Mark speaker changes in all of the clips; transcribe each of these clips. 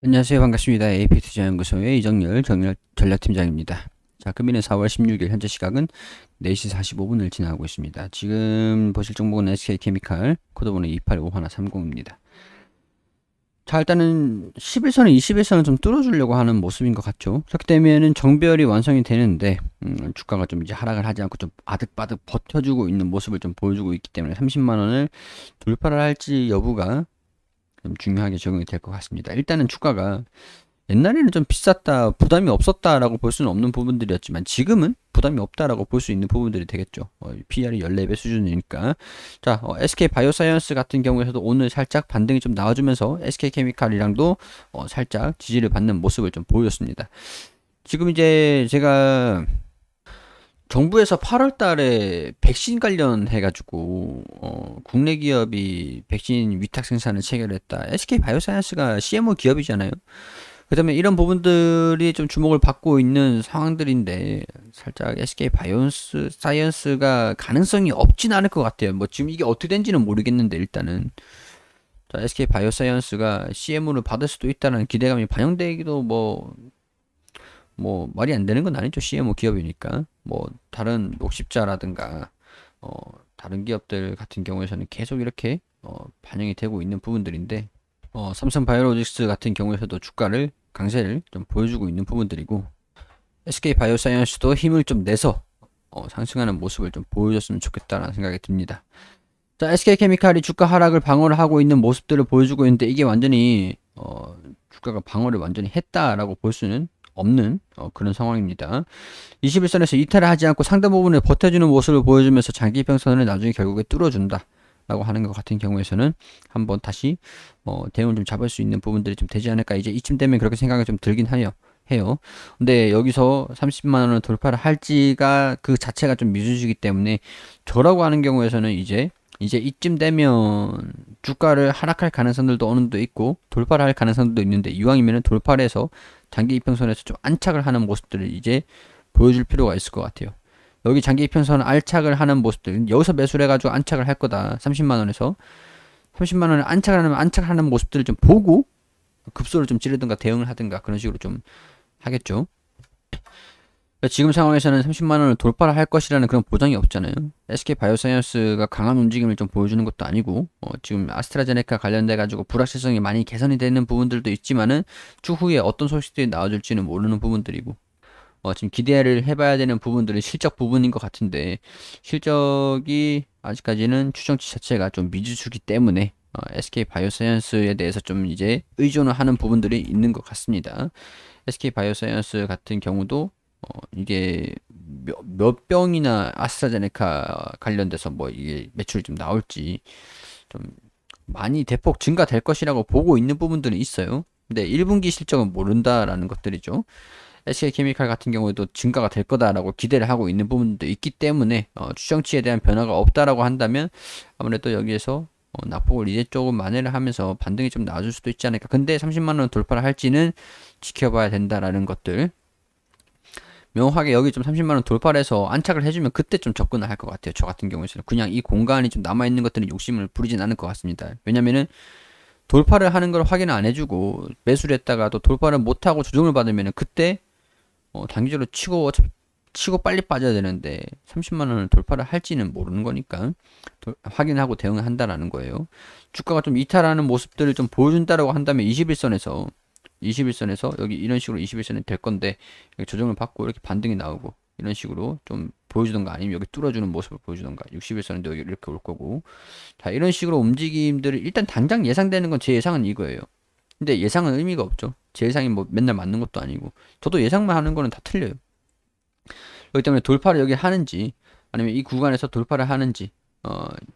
Speaker 1: 안녕하세요. 반갑습니다. AP투자연구소의 이정열 전략팀장입니다. 자, 금일은 4월 16일 현재 시각은 4시 45분을 지나고 있습니다. 지금 보실 종목은 SK케미칼 코드번호 285130입니다. 자, 일단은 11선에 21선을 좀 뚫어주려고 하는 모습인 것 같죠. 그렇기 때문에는 정배열이 완성이 되는데 주가가 좀 이제 하락을 하지 않고 좀 아득바득 버텨주고 있는 모습을 좀 보여주고 있기 때문에 30만 원을 돌파를 할지 여부가 좀 중요하게 적용이 될 것 같습니다. 일단은 주가가 옛날에는 좀 비쌌다, 부담이 없었다라고 볼 수는 없는 부분들이었지만 지금은 부담이 없다라고 볼 수 있는 부분들이 되겠죠. PR이 14배 수준이니까. 자, SK 바이오사이언스 같은 경우에서도 오늘 살짝 반등이 좀 나와주면서 SK 케미칼이랑도 살짝 지지를 받는 모습을 좀 보여줬습니다. 지금 이제 제가 정부에서 8월 달에 백신 관련해가지고, 국내 기업이 백신 위탁 생산을 체결했다. SK 바이오사이언스가 CMO 기업이잖아요. 그다음에 이런 부분들이 좀 주목을 받고 있는 상황들인데, 살짝 SK 바이오사이언스가 가능성이 없진 않을 것 같아요. 뭐 지금 이게 어떻게 된지는 모르겠는데, 일단은. 자, SK 바이오사이언스가 CMO를 받을 수도 있다는 기대감이 반영되기도 뭐 말이 안 되는 건 아니죠. CMO 기업이니까. 뭐 다른 녹십자라든가 다른 기업들 같은 경우에서는 계속 이렇게 반영이 되고 있는 부분들인데 삼성바이오로직스 같은 경우에서도 주가를 강세를 좀 보여주고 있는 부분들이고 SK바이오사이언스도 힘을 좀 내서 상승하는 모습을 좀 보여줬으면 좋겠다라는 생각이 듭니다. 자, SK케미칼이 주가 하락을 방어를 하고 있는 모습들을 보여주고 있는데 이게 완전히 주가가 방어를 완전히 했다라고 볼 수는 없는 그런 상황입니다. 21선에서 이탈을 하지 않고 상당 부분을 버텨주는 모습을 보여주면서 장기 평선을 나중에 결국에 뚫어준다 라고 하는 것 같은 경우에서는 한번 다시 대응을 좀 잡을 수 있는 부분들이 좀 되지 않을까. 이제 이쯤 되면 그렇게 생각이 좀 들긴 해요. 근데 여기서 30만 원을 돌파를 할지가 그 자체가 좀 미지수이기 때문에 저라고 하는 경우에서는 이제 이쯤 되면 주가를 하락할 가능성들도 어느 정도 있고 돌파를 할 가능성도 있는데 이왕이면 돌파를 해서 장기 이평선에서 좀 안착을 하는 모습들을 이제 보여줄 필요가 있을 것 같아요. 여기 장기 이평선 안착을 하는 모습들 여기서 매수를 해가지고 안착을 할 거다. 30만 원에서 30만 원을 안착하는 모습들을 좀 보고 급소를 좀 찌르든가 대응을 하든가 그런 식으로 좀 하겠죠. 지금 상황에서는 30만 원을 돌파를 할 것이라는 그런 보장이 없잖아요. SK 바이오사이언스가 강한 움직임을 좀 보여주는 것도 아니고 지금 아스트라제네카 관련돼 가지고 불확실성이 많이 개선이 되는 부분들도 있지만은 추후에 어떤 소식들이 나와줄지는 모르는 부분들이고 지금 기대를 해봐야 되는 부분들은 실적 부분인 것 같은데 실적이 아직까지는 추정치 자체가 좀 미지수기 때문에 SK 바이오사이언스에 대해서 좀 이제 의존을 하는 부분들이 있는 것 같습니다. SK 바이오사이언스 같은 경우도 이게 몇 병이나 아스트라제네카 관련돼서 뭐 이게 매출이 좀 나올지 좀 많이 대폭 증가될 것이라고 보고 있는 부분들은 있어요. 근데 1분기 실적은 모른다라는 것들이죠. SK케미칼 같은 경우에도 증가가 될 거다라고 기대를 하고 있는 부분도 있기 때문에 추정치에 대한 변화가 없다라고 한다면 아무래도 여기에서 낙폭을 이제 조금 만회를 하면서 반등이 좀 나아질 수도 있지 않을까. 근데 30만 원 돌파를 할지는 지켜봐야 된다라는 것들. 명확하게 여기 좀 30만 원 돌파를 해서 안착을 해주면 그때 좀 접근을 할 것 같아요. 저 같은 경우에는 그냥 이 공간이 좀 남아있는 것들은 욕심을 부리진 않을 것 같습니다. 왜냐면은 돌파를 하는 걸 확인을 안 해주고 매수를 했다가도 돌파를 못하고 조정을 받으면은 그때 단기적으로 치고 빨리 빠져야 되는데 30만 원을 돌파를 할지는 모르는 거니까 확인하고 대응을 한다라는 거예요. 주가가 좀 이탈하는 모습들을 좀 보여준다라고 한다면 21선에서 여기 이런 식으로 21선이 될 건데 여기 조정을 받고 이렇게 반등이 나오고 이런 식으로 좀 보여주던가 아니면 여기 뚫어주는 모습을 보여주던가 61선인데 여기 이렇게 올 거고 자 이런 식으로 움직임들을 일단 당장 예상되는 건 제 예상은 이거예요. 근데 예상은 의미가 없죠. 제 예상이 뭐 맨날 맞는 것도 아니고 저도 예상만 하는 거는 다 틀려요. 그렇기 때문에 돌파를 여기 하는지 아니면 이 구간에서 돌파를 하는지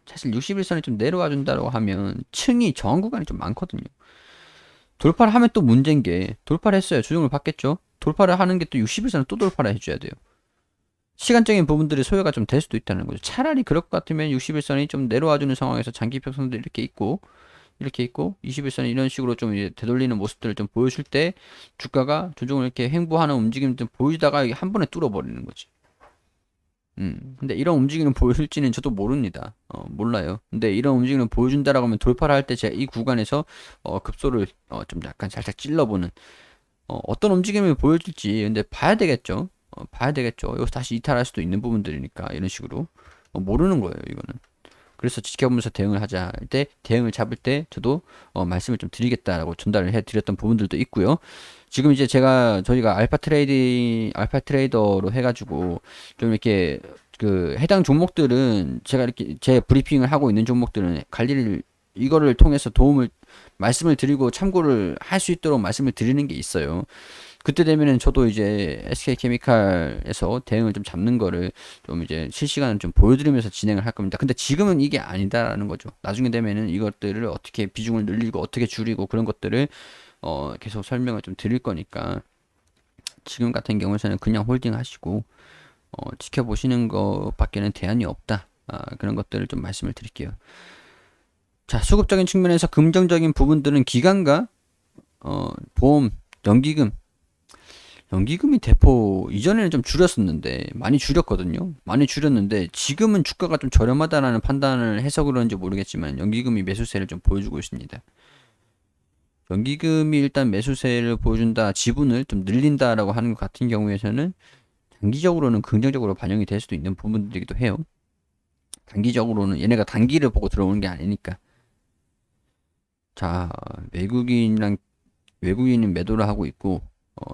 Speaker 1: 사실 61선이 좀 내려와 준다고 하면 층이 저항 구간이 좀 많거든요. 돌파를 하면 또 문제인 게 돌파를 했어요. 조정을 받겠죠. 돌파를 하는 게 또 61선은 또 돌파를 해줘야 돼요. 시간적인 부분들이 소요가 좀 될 수도 있다는 거죠. 차라리 그럴 것 같으면 61선이 좀 내려와주는 상황에서 장기 평선도 이렇게 있고 21선이 이런 식으로 좀 이제 되돌리는 모습들을 좀 보여줄 때 주가가 조정을 이렇게 횡보하는 움직임 좀 보이다가 한 번에 뚫어버리는 거지. 근데 이런 움직임을 보여줄지는 저도 모릅니다. 몰라요. 근데 이런 움직임을 보여준다라고 하면 돌파를 할 때 제가 이 구간에서 급소를 좀 약간 살짝 찔러보는 어떤 움직임을 보여줄지 근데 봐야 되겠죠. 봐야 되겠죠. 여기서 다시 이탈할 수도 있는 부분들이니까 이런 식으로 모르는 거예요, 이거는. 그래서 지켜보면서 대응을 하자 할 때 대응을 잡을 때 저도 말씀을 좀 드리겠다라고 전달을 해드렸던 부분들도 있고요. 지금 이제 저희가 알파 트레이더로 해가지고 좀 이렇게 그 해당 종목들은 제가 이렇게 제 브리핑을 하고 있는 종목들은 관리를 이거를 통해서 말씀을 드리고 참고를 할 수 있도록 말씀을 드리는 게 있어요. 그때 되면은 저도 이제 SK케미칼에서 대응을 좀 잡는 거를 좀 이제 실시간으로 좀 보여드리면서 진행을 할 겁니다. 근데 지금은 이게 아니다라는 거죠. 나중에 되면은 이것들을 어떻게 비중을 늘리고 어떻게 줄이고 그런 것들을 계속 설명을 좀 드릴 거니까 지금 같은 경우에는 그냥 홀딩 하시고 지켜보시는 것밖에는 대안이 없다. 그런 것들을 좀 말씀을 드릴게요. 자, 수급적인 측면에서 긍정적인 부분들은 기관과 보험, 연기금이 대포 이전에는 좀 줄였었는데 많이 줄였거든요. 많이 줄였는데 지금은 주가가 좀 저렴하다라는 판단을 해서 그런지 모르겠지만 연기금이 매수세를 좀 보여주고 있습니다. 연기금이 일단 매수세를 보여준다, 지분을 좀 늘린다라고 하는 것 같은 경우에는 단기적으로는 긍정적으로 반영이 될 수도 있는 부분들이기도 해요. 단기적으로는 얘네가 단기를 보고 들어오는 게 아니니까. 자, 외국인은 매도를 하고 있고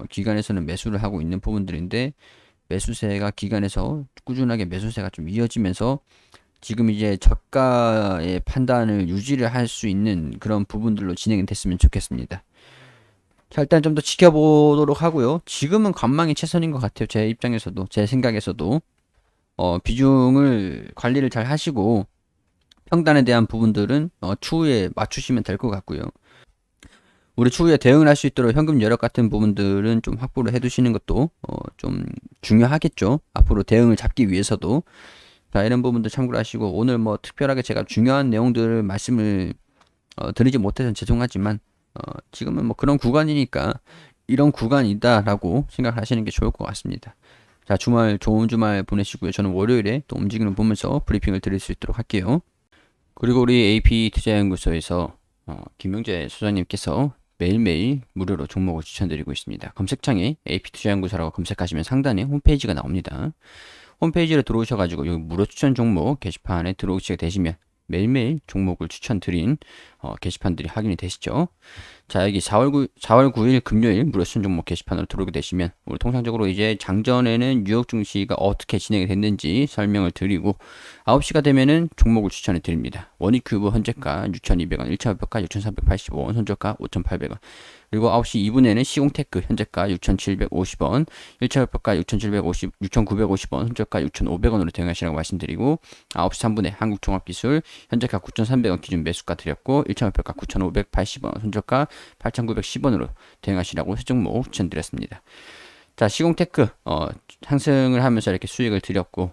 Speaker 1: 기관에서는 매수를 하고 있는 부분들인데 매수세가 기관에서 꾸준하게 매수세가 좀 이어지면서 지금 이제 저가의 판단을 유지를 할 수 있는 그런 부분들로 진행이 됐으면 좋겠습니다. 자, 일단 좀 더 지켜보도록 하고요. 지금은 관망이 최선인 것 같아요. 제 입장에서도, 제 생각에서도. 비중을 관리를 잘 하시고, 평단에 대한 부분들은 추후에 맞추시면 될 것 같고요. 우리 추후에 대응을 할 수 있도록 현금 여력 같은 부분들은 좀 확보를 해두시는 것도 좀 중요하겠죠. 앞으로 대응을 잡기 위해서도. 자, 이런 부분도 참고를 하시고, 오늘 뭐 특별하게 제가 중요한 내용들을 말씀을 드리지 못해서 죄송하지만, 지금은 뭐 그런 구간이니까 이런 구간이다라고 생각하시는 게 좋을 것 같습니다. 자, 좋은 주말 보내시고요. 저는 월요일에 또 움직임을 보면서 브리핑을 드릴 수 있도록 할게요. 그리고 우리 AP 투자연구소에서 김영재 소장님께서 매일매일 무료로 종목을 추천드리고 있습니다. 검색창에 AP 투자연구소라고 검색하시면 상단에 홈페이지가 나옵니다. 홈페이지로 들어오셔가지고 여기 무료 추천 종목 게시판에 들어오시게 되시면 매일매일 종목을 추천드린 게시판들이 확인이 되시죠. 자, 여기 4월 9일 금요일 무료 추천 종목 게시판으로 들어오게 되시면 우리 통상적으로 이제 장전에는 뉴욕 증시가 어떻게 진행이 됐는지 설명을 드리고 9시가 되면은 종목을 추천해 드립니다. 원익큐브 현재가 6,200원, 1차 목표가 6,385원, 손절가 5,800원. 그리고 9시 2분에는 시공테크 현재가 6,750원, 1차 목표가 6,950원, 손절가 6,500원으로 대응하시라고 말씀드리고 9시 3분에 한국종합기술 현재가 9,300원 기준 매수가 드렸고 1차 목표가 9,580원, 손절가 8,910원으로 대응하시라고 세 종목 추천드렸습니다. 자, 시공테크 상승을 하면서 이렇게 수익을 드렸고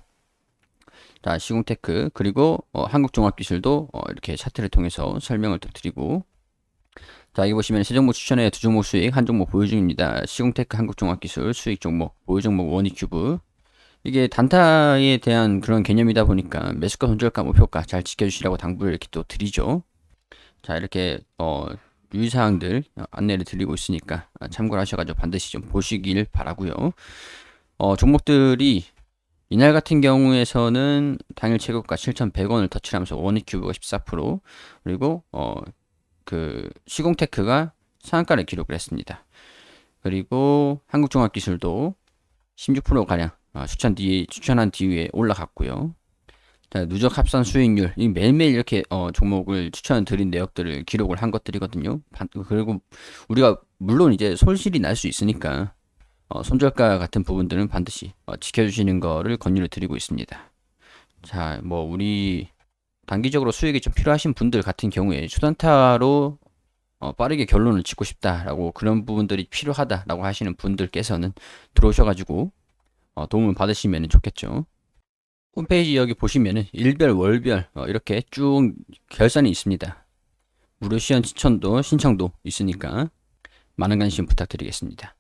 Speaker 1: 자, 시공테크 그리고 한국종합기술도 이렇게 차트를 통해서 설명을 또 드리고 자, 여기 보시면 세 종목 추천에 두 종목 수익, 한 종목 보유 중입니다. 시공테크, 한국종합기술, 수익 종목, 보유 종목 원익큐브. 이게 단타에 대한 그런 개념이다 보니까 매수가, 손절가, 목표가 잘 지켜주시라고 당부를 이렇게 또 드리죠. 자, 이렇게 유의사항들 안내를 드리고 있으니까 참고를 하셔가지고 반드시 좀 보시길 바라고요. 종목들이 이날 같은 경우에서는 당일 최고가 7,100원을 터치하면서 원익큐브가 14% 그리고 그 시공테크가 상한가를 기록을 했습니다. 그리고 한국종합기술도 16%가량 추천한 뒤에 올라갔고요. 자, 누적 합산 수익률 매일매일 이렇게 종목을 추천드린 내역들을 기록을 한 것들이거든요. 그리고 우리가 물론 이제 손실이 날 수 있으니까 손절가 같은 부분들은 반드시 지켜주시는 거를 권유를 드리고 있습니다. 자, 뭐 우리 단기적으로 수익이 좀 필요하신 분들 같은 경우에 초단타로 빠르게 결론을 짓고 싶다라고 그런 부분들이 필요하다라고 하시는 분들께서는 들어오셔가지고 도움을 받으시면 좋겠죠. 홈페이지 여기 보시면은 일별, 월별 이렇게 쭉 결산이 있습니다. 무료 시연 신청도 있으니까 많은 관심 부탁드리겠습니다.